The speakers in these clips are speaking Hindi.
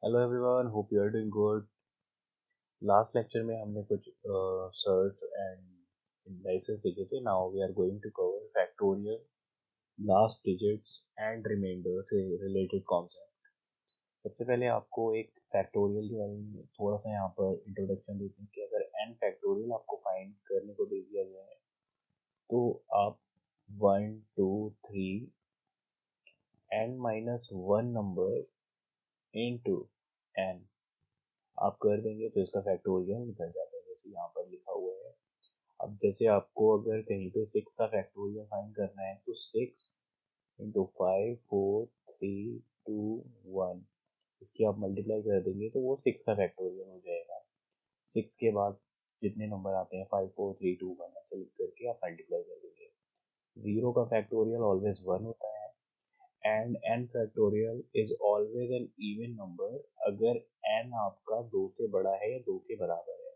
Hello everyone, hope you are doing good. Last lecture में हमने कुछ सर्च एंड इंडाइसेस देखे थे। Now we are going to cover factorial, last digits and remainder से रिलेटेड कॉन्सेप्ट। सबसे पहले आपको एक फैक्टोरियल के बारे में थोड़ा सा यहाँ पर इंट्रोडक्शन देते हैं कि अगर एन फैक्टोरियल आपको फाइंड करने को दे दिया जाए तो आप 1 2 3 n-1 नंबर इनटू n आप कर देंगे तो इसका फैक्टोरियल निकल जाता है, जैसे यहाँ पर लिखा हुआ है। अब जैसे आपको अगर कहीं पे 6 का फैक्टोरियल फाइंड करना है तो 6 × 5 4 3 2 1 इसकी आप मल्टीप्लाई कर देंगे तो वो 6 का फैक्टोरियल हो जाएगा। 6 के बाद जितने नंबर आते हैं 5 4 3 2 1 ऐसे लिख करके आप मल्टीप्लाई कर देंगे। 0 का फैक्टोरियल ऑलवेज 1 होता है and n factorial is always an even number अगर n आपका 2 से बड़ा है या 2 के बराबर है,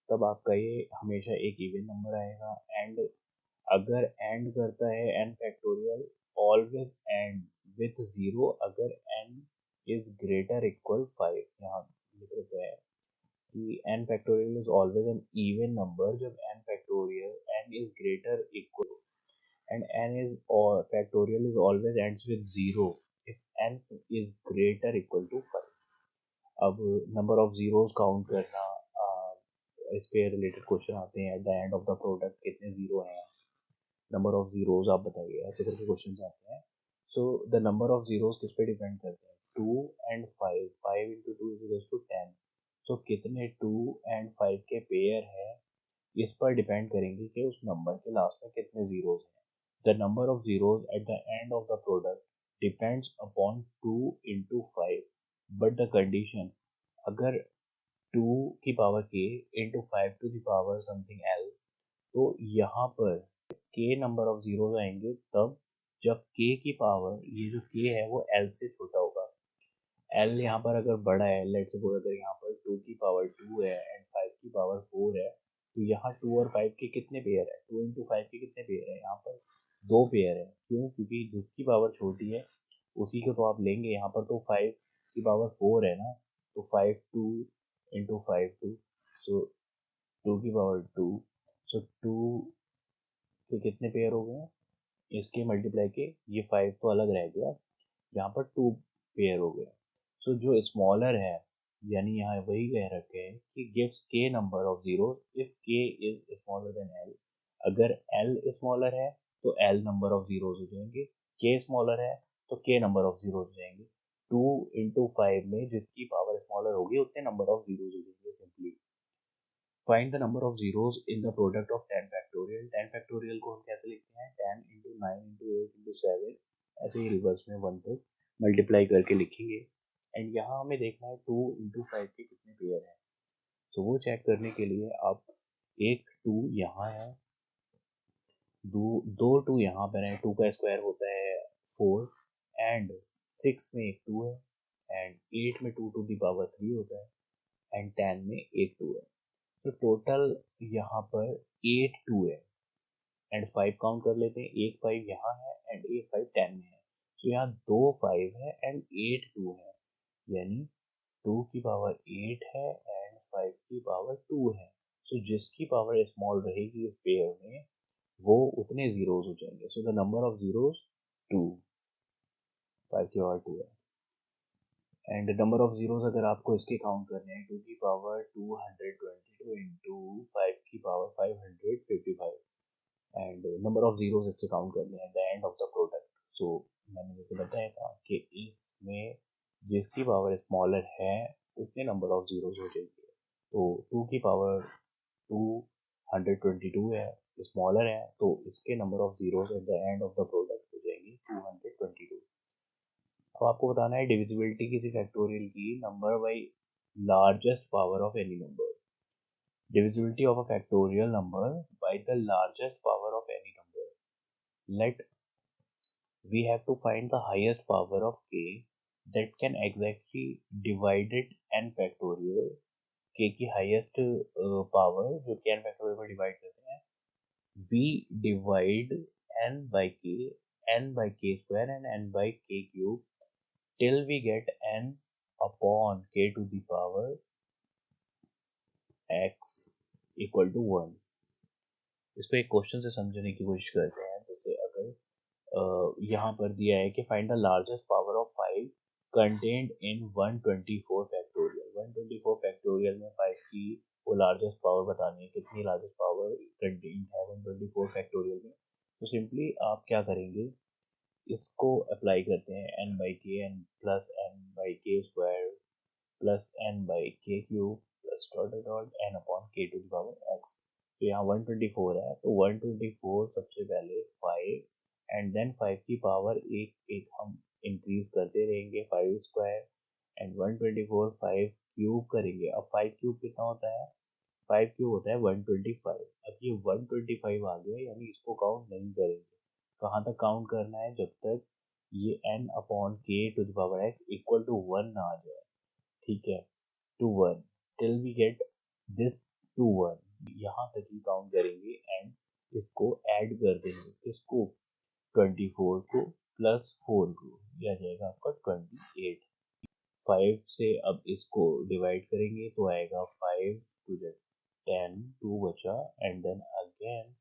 तब आपका ये हमेशा एक इवन नंबर आएगा। एंड अगर एंड करता है n factorial always and with 0 अगर n इज ग्रेटर इक्वल 5। यहाँ लिख रखा है कि n factorial is always an even number जब n factorial n is greater equal and n is or factorial is always ends with 0 if n is greater equal to 5। अब नंबर ऑफ जीरोस काउंट करना, इस पे रिलेटेड क्वेश्चन आते हैं। At the end of the product कितने जीरो हैं, नंबर ऑफ जीरोस आप बताइए, ऐसे करके क्वेश्चन आते हैं। So the number of zeros किस पे डिपेंड करते हैं? 2 and 5, 5 × 2 = 10। सो कितने 2 and 5 के पेयर है इस पर डिपेंड करेंगे कि उस नंबर के लास्ट में कितने जीरोस हैं। The number of zeros at the end of the product depends upon 2 × 5, but the condition अगर 2 की power k into 5 to the power something l, तो यहाँ पर k नंबर ऑफ जीरोस आएंगे तब जब k की पावर, ये जो k है वो l से छोटा होगा। l यहाँ पर अगर बड़ा है, लेट्स सपोज अगर यहाँ पर 2 की पावर 2 है एंड 5 की पावर 4 है, तो यहाँ 2 और 5 के कितने पेयर है? 2 × 5 के कितने पेयर है? यहाँ पर 2 पेयर है। क्यों? क्योंकि जिसकी पावर छोटी है उसी को तो आप लेंगे। यहाँ पर तो 5 की पावर 4 है ना, तो 5 2 × 5 2, सो 2 की पावर 2, सो 2 के कितने पेयर हो गए? इसके मल्टीप्लाई के ये 5 तो अलग रह गया, यहाँ पर 2 पेयर हो गए। सो जो स्मॉलर है, यानी यहाँ वही कह रखे हैं कि गिव्स के नंबर ऑफ जीरो इफ के इज स्मॉलर देन एल। अगर एल स्मॉलर है तो एल नंबर ऑफ जीरोस हो जाएंगे, के स्मॉलर है तो के नंबर ऑफ जीरोस हो जाएंगे। 2 × 5 में जिसकी पावर स्मॉलर होगी उतने नंबर ऑफ जीरोस हो जाएंगे। Simply find the number of zeros in the product of 10 factorial. 10 factorial को हम कैसे लिखते हैं? 10 × 9 × 8 × 7, ऐसे ही रिवर्स में 1 तक मल्टीप्लाई करके लिखेंगे। एंड यहाँ हमें देखना है 2 × 5 के कितने पेयर हैं। तो वो चेक करने के लिए आप एक 2 यहाँ है, दो 2 यहाँ पर है। 2 का स्क्वायर होता है 4 एंड 6 में एक 2 है एंड 8 में 2 टू द पावर 3 होता है एंड 10 में एक 2 है। तो टोटल यहाँ पर 8 2 है एंड 5 काउंट कर लेते हैं। एक 5 यहाँ है एंड एक 5 10 में है। तो यहाँ 2 5 है एंड 8 2 है, यानी 2 की पावर 8 है एंड 5 की पावर 2 है। तो जिसकी पावर स्मॉल रहेगी इस पेयर में वो उतने जीरोस हो जाएंगे। So the number of zeros 2, 5 की पावर 2 है। एंड नंबर ऑफ जीरोस अगर आपको इसके काउंट करने हैं, 2 की पावर 222 इंटू 5 की power 555 and number of zeros इसके काउंट करने हैं the end of the product. So मैंने जैसे बताया था कि इसमें जिसकी पावर स्मॉलर है उतने नंबर ऑफ जीरोस हो जाएंगे। तो 2 की पावर 222 है, स्मॉलर है, तो इसके number of zeros at the end of the product हो जाएंगे 222। अब आपको बताना है डिविजिबिलिटी किसी फैक्टोरियल की number by largest power of any number. Divisibility of a factorial number by the largest power of any number. Let we have to find the highest power of k that can exactly divide it n factorial। k की highest power जो कि n factorial को divide करते हैं, we divide n by k, n by k square and n by k cube till we get n upon k to the power x equal to 1। इसको एक क्वेश्चन से समझने की कोशिश करते हैं। जैसे अगर यहाँ पर दिया है कि find the largest power of 5 contained in 124 factorial. 124 factorial में 5 की वो लार्जेस्ट पावर बतानी है, कितनी लार्जेस्ट पावर कंटेन्ड है 124 फैक्टोरियल में। तो सिंपली आप क्या करेंगे, इसको अप्लाई करते हैं n by K N plus N by K square plus N by K cube plus dot dot N upon K to the power X. तो यहाँ 124 है, तो 124 सबसे पहले 5 एंड देन 5 की पावर एक एक हम इंक्रीज करते रहेंगे 5 स्क्वायर एंड 124 5 क्यूब करेंगे। अब 5 क्यूब कितना होता है, 5 क्यूब होता है 125। अब ये 125 आ गया, यानी इसको काउंट नहीं करेंगे। कहाँ तक काउंट करना है, जब तक ये n upon K to the power X equal to 1 ना आ जाए, ठीक है, to 1 till we get this to 1, यहाँ तक ही काउंट करेंगे एंड इसको ऐड कर देंगे। किसको, 24 को प्लस 4 को, यह आ जाएगा आपका 28। 5 से अब इसको डिवाइड करेंगे तो आएगा 5 टू द 10, 2 बचा एंड देन अगेन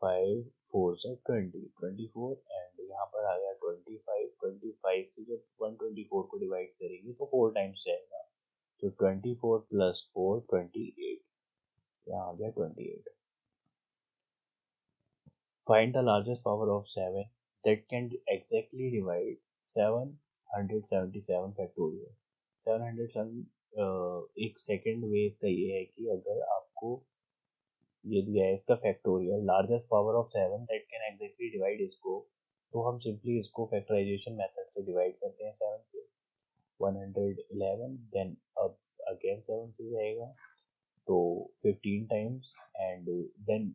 5 4 से 20, 24 एंड यहाँ पर आ गया 25। 25 से जब 124 को डिवाइड करेंगे तो 4 टाइम्स जाएगा, तो 24 प्लस 4 28, यहाँ आ गया 28। Find the largest power of 7 that can exactly divide 777 factorial. 707 एक सेकेंड वे इसका ये है कि अगर आपको ये दिया है इसका factorial largest power of 7 that can exactly divide इसको, तो हम सिंपली इसको फैक्टराइजेशन मेथड से डिवाइड करते हैं 7 से 111, देन अब अगेन 7 से जाएगा तो 15 टाइम्स एंड देन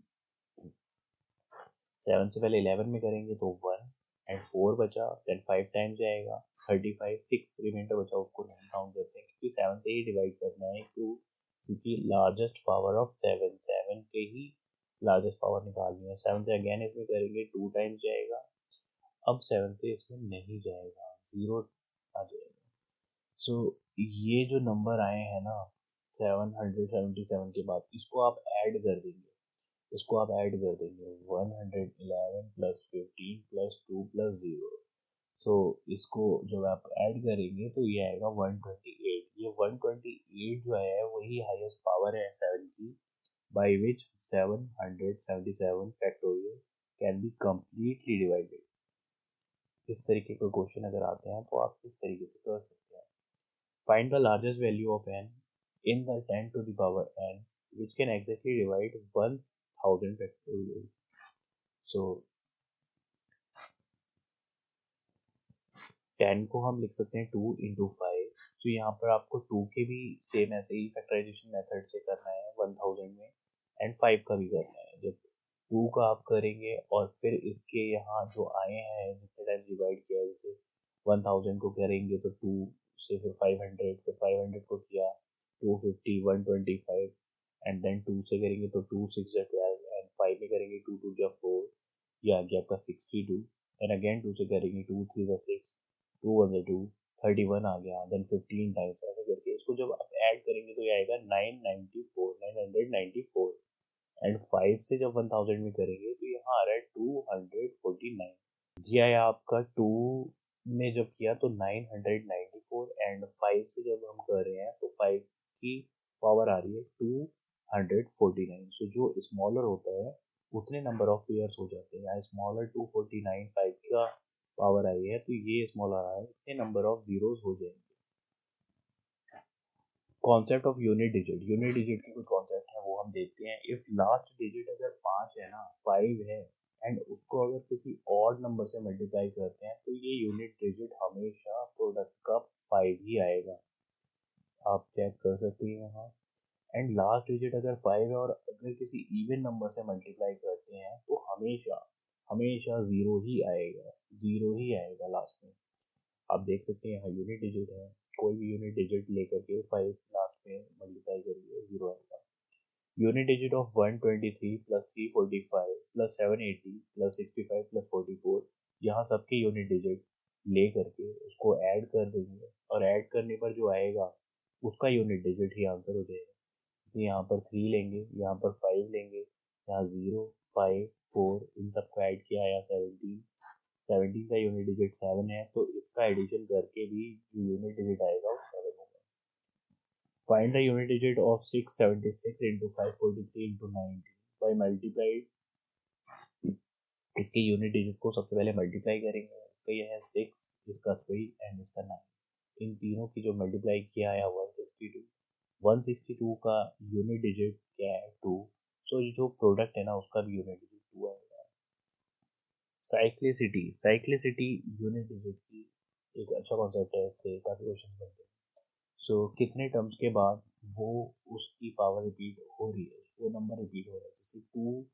7 से पहले 11 में करेंगे तो 1 एंड 4 बचा, देन 5 टाइम्स जाएगा 35, 6 रिमाइंडर बचा, उसको नहीं काउंट करते हैं क्योंकि 7 से ही डिवाइड करना है, क्योंकि लार्जेस्ट पावर ऑफ 7 7 के ही लार्जेस्ट पावर निकालनी है। 7 से अगेन इसमें करेंगे 2 टाइम्स जाएगा, अब 7 से इसमें नहीं जाएगा, 0 आ जाएगा। सो ये जो नंबर आए हैं ना 777 के बाद, इसको आप ऐड कर देंगे, इसको आप ऐड कर देंगे 111 प्लस 15 प्लस 2 प्लस 0। सो इसको जब आप ऐड करेंगे तो ये आएगा 128। ये 128 जो है वही हाईएस्ट पावर है 7 की, by which 777 factorial can be completely divided. इस तरीके का क्वेश्चन अगर आते हैं तो आप इस तरीके से कर सकते हैं। Find the largest value of n in the 10 to the power n which can exactly divide 1000 factorial। So 10 को हम लिख सकते हैं 2 into 5। तो यहाँ पर आपको 2 के भी सेम ऐसे ही फैक्टराइजेशन मेथड से करना है 1000 में, एंड 5 का भी करना है। जब 2 का आप करेंगे और फिर इसके यहाँ जो आए हैं जितने टाइम डिवाइड किया है, जैसे 1000 को करेंगे तो 2 से फिर 500, फिर 500 को किया 250, 125 एंड देन 2 से करेंगे तो 2 6 या 12 एंड 5 में करेंगे 2 2 या 4, ये आ गया आपका 62 एंड अगेन 2 से करेंगे 2 3 या 6, 2 1 2 31 आ गया, देन 15 टाइम्स ऐसे करके इसको जब आप ऐड करेंगे तो ये आएगा 994 एंड 5 से जब 1000 में करेंगे तो यहाँ आ रहा है 249। दिया है आपका 2 में जब किया तो 994 एंड 5 से जब हम कर रहे हैं तो 5 की पावर आ रही है 249। सो जो स्मॉलर होता है उतने नंबर ऑफ पेयर्स हो जाते हैं, यहाँ स्मॉलर 249 5 का पावर आई है तो ये स्मॉलर आया है, इतने नंबर ऑफ जीरोस हो जाएंगे। Concept of unit digit, unit digit के कुछ कॉन्सेप्ट हैं वो हम देखते हैं। इफ लास्ट डिजिट अगर 5 है ना, 5 है एंड उसको अगर किसी और नंबर से मल्टीप्लाई करते हैं तो ये यूनिट डिजिट हमेशा प्रोडक्ट का 5 ही आएगा, आप चेक कर सकते हैं यहाँ। एंड लास्ट डिजिट अगर 5 है और अगर किसी इवन नंबर से मल्टीप्लाई करते हैं तो हमेशा हमेशा 0 ही आएगा, 0 ही आएगा लास्ट में। आप देख सकते हैं यहाँ यूनिट डिजिट है, कोई भी यूनिट डिजिट लेकर के 5 लास्ट में मल्टीप्लाई करिए 0 आएगा। Unit digit of 123 plus 345 plus 780 plus 65 plus 44, यहाँ सबके यूनिट डिजिट ले करके उसको ऐड कर देंगे और ऐड करने पर जो आएगा उसका यूनिट डिजिट ही आंसर हो जाएगा। जैसे यहाँ पर 3 लेंगे, यहाँ पर 5 लेंगे, यहाँ 0, 5, 4 इन सबको ऐड किया आया 17। 17 का यूनिट डिजिट 7 है, तो इसका एडिशन करके भी जो यूनिट डिजिट आएगा वो 7 होगा। Find the unit digit of 676 into 543 into 90 by multiplied. इसके यूनिट डिजिट को सबसे पहले मल्टीप्लाई करेंगे। इसका यह है 6, इसका 3 एंड इसका 9। इन तीनों की जो मल्टीप्लाई किया है 162। 162 का यूनिट डिजिट क्या है 2। सो जो प्रोडक्ट है ना उसका भी यूनिट डिजिट 2 आएगा। साइक्लिसिटी यूनिट डिजिट की एक अच्छा कॉन्सेप्ट है, इससे काफी क्वेश्चन बनते हैं। सो कितने टर्म्स के बाद वो उसकी पावर रिपीट हो रही है, वो नंबर रिपीट हो रहा है। जैसे 2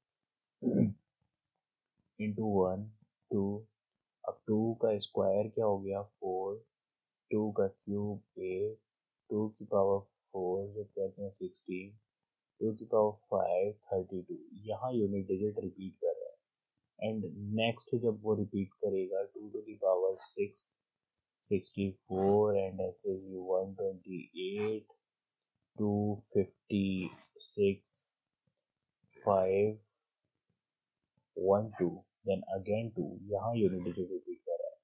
इंटू 1 2। अब 2 का स्क्वायर क्या हो गया 4, 2 का क्यूब 8, 2 की पावर 4 जब कहते हैं 16, 2 की पावर 5 32। यहाँ यूनिट डिजिट रिपीट कर रहा है। एंड नेक्स्ट जब वो रिपीट करेगा 2 टू द पावर 6 64 एंड ऐसे ही 128 256 5 1 2 देन अगेन 2। यहाँ यूनिट डिजिट रिपीट कर रहा है,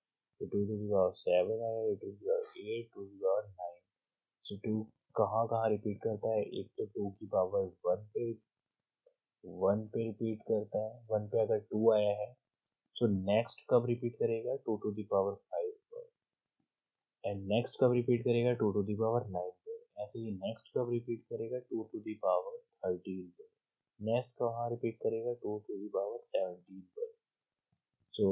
तो 2 टू द पावर 7 आया, 2 to the power 8, 2 to the power 9। So 2 कहाँ कहाँ रिपीट करता है, एक तो 2 की पावर 1 पे रिपीट करता है। 1 पे अगर 2 आया है सो नेक्स्ट कब रिपीट करेगा 2 टू द पावर 5 पर, एंड नेक्स्ट कब रिपीट करेगा 2 टू द पावर 9 पर। ऐसे ही नेक्स्ट कब रिपीट करेगा 2 टू द पावर 13 पर। नेक्स्ट कहाँ रिपीट करेगा 2 टू द पावर 17 पर। सो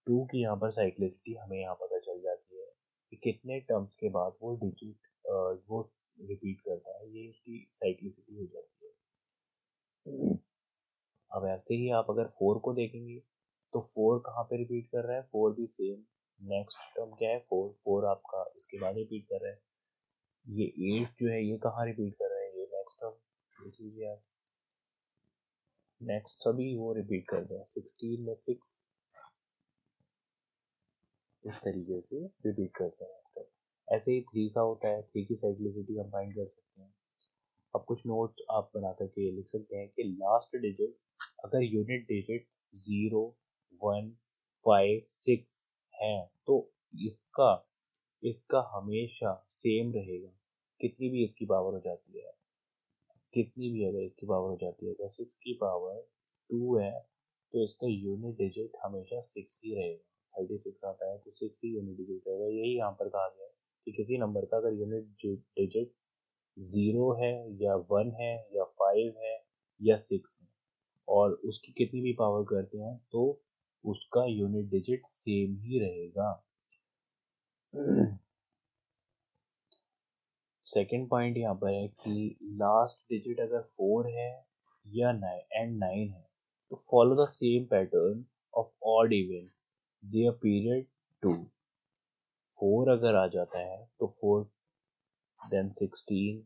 2 की यहाँ पर साइक्लिसिटी हमें यहाँ पता चल जाती है कि कितने टर्म्स के बाद वो डिजिट वो रिपीट करता है, ये उसकी साइक्लिसिटी हो जाती है। अब ऐसे ही आप अगर 4 को देखेंगे तो 4 कहाँ पे रिपीट कर रहा है, 4 भी सेम। नेक्स्ट टर्म क्या है 4, 4 आपका इसके बाद रिपीट कर रहा है। ये 8 जो है ये कहाँ रिपीट कर रहा है, ये नेक्स्ट टर्म देख लीजिए आप। नेक्स्ट सभी वो रिपीट करते हैं, 16 में 6 इस तरीके से रिपीट करते हैं। ऐसे ही 3 का होता है, 3 की साइक्लिसिटी हम फाइंड कर सकते हैं। अब कुछ नोट आप बना करके लिख सकते हैं कि लास्ट डिजिट अगर यूनिट डिजिट 0 1 5 6 है तो इसका इसका हमेशा सेम रहेगा, कितनी भी इसकी पावर हो जाती है। कितनी भी अगर इसकी पावर हो जाती है, अगर 6 की पावर 2 है तो इसका यूनिट डिजिट हमेशा 6 ही रहेगा। 36 आता है तो 6 ही यूनिट डिजिट रहेगा। यही यहाँ पर कहा गया है कि किसी नंबर का अगर यूनिट डिजिट 0 है या 1 है या 5 है या 6 है और उसकी कितनी भी पावर करते हैं तो उसका यूनिट डिजिट सेम ही रहेगा। सेकेंड पॉइंट यहाँ पर है कि लास्ट डिजिट अगर 4 है या 9 एंड 9 है तो follow the same pattern of odd even there period 2। 4 अगर आ जाता है तो 4 देन 16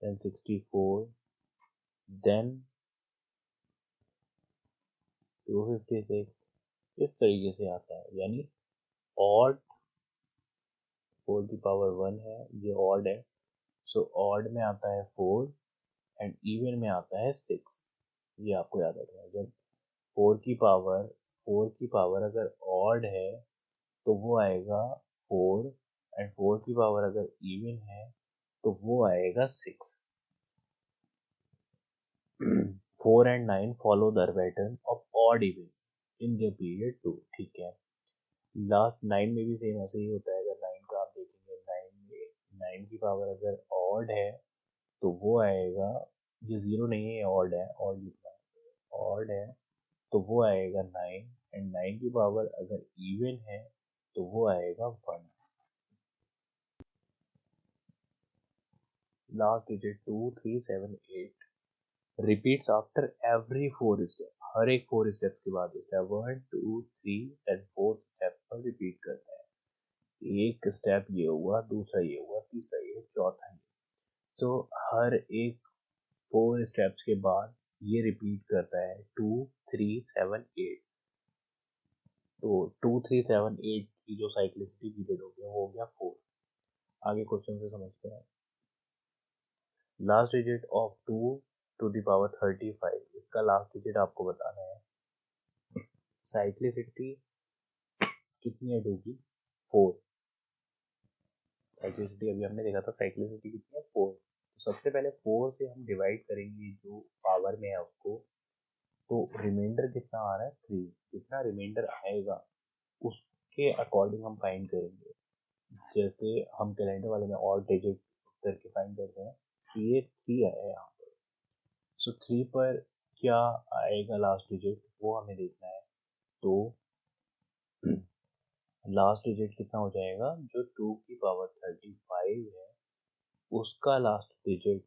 देन 64 देन 256 इस तरीके से आता है। यानी ऑड 4 की पावर 1 है, ये ऑड है, सो ऑड में आता है 4 एंड इवन में आता है 6। ये आपको याद रखना है। जब 4 की पावर अगर ऑड है तो वो आएगा 4 एंड 4 की पावर अगर इवन है तो वो आएगा 6। 4 and 9 follow the pattern of odd even in the period 2। ठीक है, लास्ट 9 में भी सेम ऐसे ही होता है। अगर 9 का आप देखेंगे 9 में 9 की पावर अगर ऑड है तो वो आएगा, ये 0 नहीं है, ये ऑड है, ऑड लिखना है, ऑड है तो वो आएगा 9 एंड 9 की पावर अगर इवन है तो वो आएगा 1। Last digit 2 3 7 8 repeats after every 4 step. हर एक 4 स्टेप्स के बाद स्टेप 1 2 3 एंड 4th स्टेप पर रिपीट करता है। एक स्टेप ये हुआ, दूसरा ये हुआ, तीसरा ये, चौथा ये। तो हर एक 4 स्टेप्स के बाद ये रिपीट करता है 2 3 7 8। तो 2 3 7 8 की जो साइक्लिसिटी पीरियड हो गया वो हो गया 4। आगे क्वेश्चन से समझते हैं। लास्ट डिजिट ऑफ 2⁵, इसका लास्ट डिजिट आपको बताना है। साइक्लिसिटी कितनी है 2 की? 4। साइक्लिसिटी अभी हमने देखा था, साइक्लिसिटी कितनी है? 4। तो सबसे पहले 4 से हम डिवाइड करेंगे जो पावर में है उसको, तो रिमाइंडर कितना आ रहा है? 3। जितना रिमाइंडर आएगा उसके अकॉर्डिंग हम फाइंड करेंगे। जैसे हम कैलेंडर वाले में और डिजिट करके फाइंड करते हैं, तो ये 3 आया है यहाँ पर। सो 3 पर क्या आएगा लास्ट डिजिट, वो हमें देखना है। तो लास्ट डिजिट कितना हो जाएगा? जो 2⁵ है उसका लास्ट डिजिट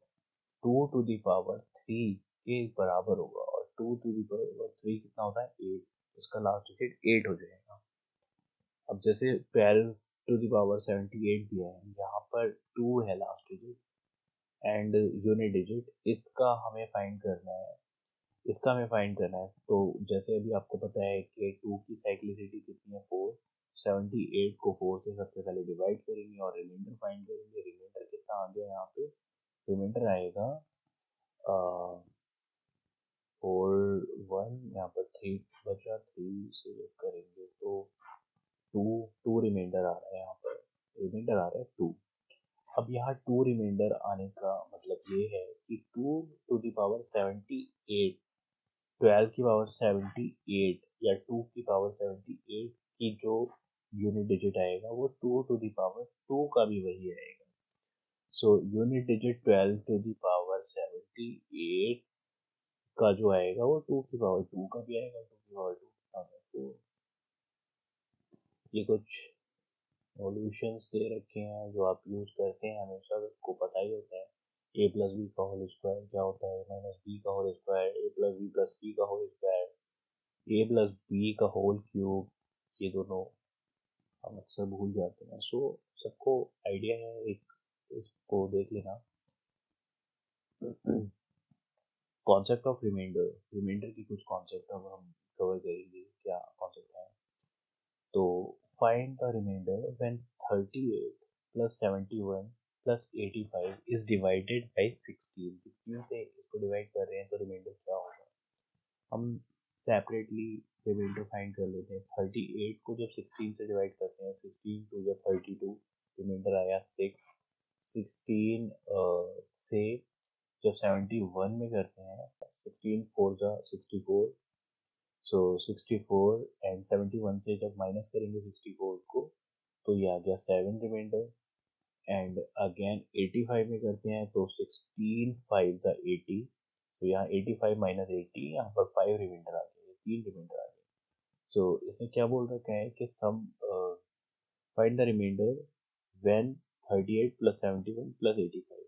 2⁵ के बराबर होगा, और 2⁵ कितना होता है? 8। उसका लास्ट डिजिट 8 हो जाएगा। अब जैसे 12⁵78 दिया है, यहाँ पर 2 है last digit and unit digit, इसका हमें फाइंड करना है। तो जैसे अभी आपको पता है कि 2 की साइक्लिसिटी कितनी है? 4। 78 को 4 से सबसे पहले डिवाइड करेंगे और रिमाइंडर फाइंड करेंगे। रिमाइंडर कितना आ गया यहाँ पे? रिमाइंडर आएगा 4 1, यहाँ पर 3 बचा, 3 से करेंगे तो 2 रिमाइंडर आ रहा है, यहाँ पर रिमाइंडर आ रहा है 2। अब यहाँ 2 रिमाइंडर आने का मतलब ये है कि 2⁵78, 12⁵78 या 2⁵78 की जो यूनिट डिजिट आएगा वो 2⁵2 का भी वही आएगा। सो यूनिट डिजिट 12⁵78 का जो आएगा वो 2⁵2 का भी आएगा। 2⁵2 ये कुछ सॉल्यूशंस दे रखे हैं जो आप यूज करते हैं हमेशा, आपको पता ही होता है। a प्लस बी का होल स्क्वायर क्या होता है? माइनस बी का whole square, a plus b plus c का whole square, a plus b का होल क्यूब, ये दोनों हम अक्सर भूल जाते हैं। सो सबको आइडिया है, एक इसको देख लेना। कॉन्सेप्ट ऑफ रिमाइंडर, रिमाइंडर की कुछ कॉन्सेप्ट अब हम कवर करेंगे। क्या कॉन्सेप्ट है? तो find the remainder when 38 plus 71 plus 85 is divided by 16। 16 से इसको डिवाइड कर रहे हैं तो रिमाइंडर क्या होगा? हम सेपरेटली रिमाइंडर फाइंड कर लेते हैं। 38 को जब 16 से डिवाइड करते हैं, 16 टू जब 32, रिमाइंडर आया 6। 16 से जब 71 में करते हैं, 16 4 जा 64, सो 64 एंड 71 से जब माइनस करेंगे 64 को, तो ये आ गया 7 रिमाइंडर। एंड अगेन 85 में करते हैं तो 16 5 जा 80, तो यहाँ 85 माइनस 80, यहाँ पर 5 रिमाइंडर आ गया, 3 रिमाइंडर आ गए। सो इसमें क्या बोल रखा है कि some find the remainder when 38 plus 71 plus 85,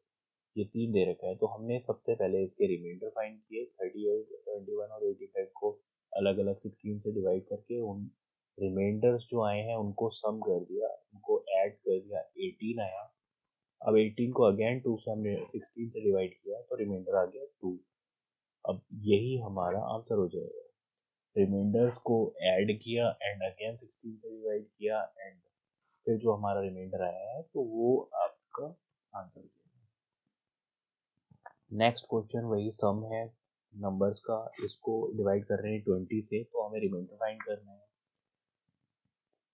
ये 3 दे रखा है। तो हमने सबसे पहले इसके रिमाइंडर फाइंड किए, 38 71 और 85 को अलग अलग 16 से डिवाइड करके उन रिमाइंडर्स जो आए हैं उनको सम कर दिया, उनको ऐड कर दिया, 18 आया। अब 18 को अगेन 2 से हमने 16 से डिवाइड किया तो रिमाइंडर आ गया 2। अब यही हमारा आंसर हो जाएगा। रिमाइंडर्स को ऐड किया एंड अगेन 16 से डिवाइड किया एंड फिर जो हमारा रिमाइंडर आया है तो वो आपका आंसर है। नेक्स्ट क्वेश्चन वही सम है नंबर्स का, इसको डिवाइड कर रहे हैं 20 से, तो हमें रिमाइंडर फाइंड करना है।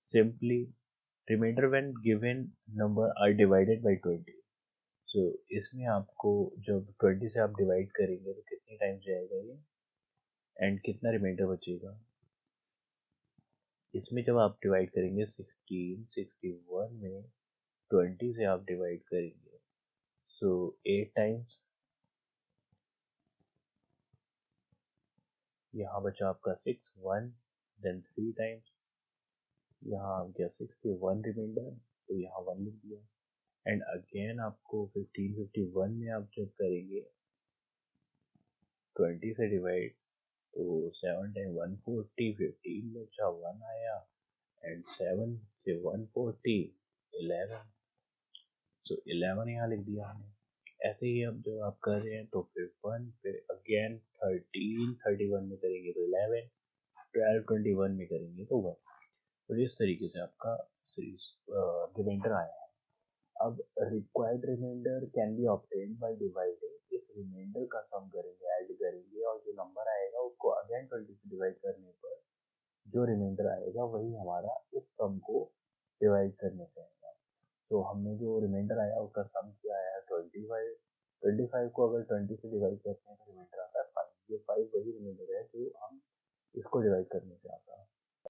Simply remainder when given number are divided by 20। So इसमें आपको जब 20 से आप डिवाइड करेंगे तो कितनी टाइम जाएगा ये एंड कितना रिमाइंडर बचेगा? इसमें जब आप डिवाइड करेंगे 16 61 में 20 से आप डिवाइड करेंगे, सो 8 टाइम्स, यहाँ बचा आपका 6 1, देन 3 टाइम्स, यहाँ आ गया 61 रिमाइंडर, तो यहाँ 1 लिख दिया। एंड अगेन आपको 1551 में आप जब करेंगे 20 से डिवाइड, तो 7 टाइम 140, 15 बचा 1 आया एंड 7 से 140 11, सो 11 यहाँ लिख दिया हमने। ऐसे ही अब जब आप कर रहे हैं तो फिर 1, फिर अगेन 13 31 में करेंगे तो 11, 12 21 में करेंगे तो 1। तो इस तरीके से आपका रिमाइंडर आया है। अब required remainder can be obtained by dividing, इस रिमाइंडर का सम करेंगे, ऐड करेंगे, और जो नंबर आएगा उसको अगेन 20 से डिवाइड करने पर जो रिमाइंडर आएगा वही हमारा इस सम को डिवाइड करने से आएगा। तो हमने जो रिमाइंडर आया उसका सम क्या आया 25। 25 को अगर 20 से डिवाइड करते हैं तो रिमाइंडर आता है 5। ये 5 वही रिमाइंडर है जो हम इसको डिवाइड करने से आता है।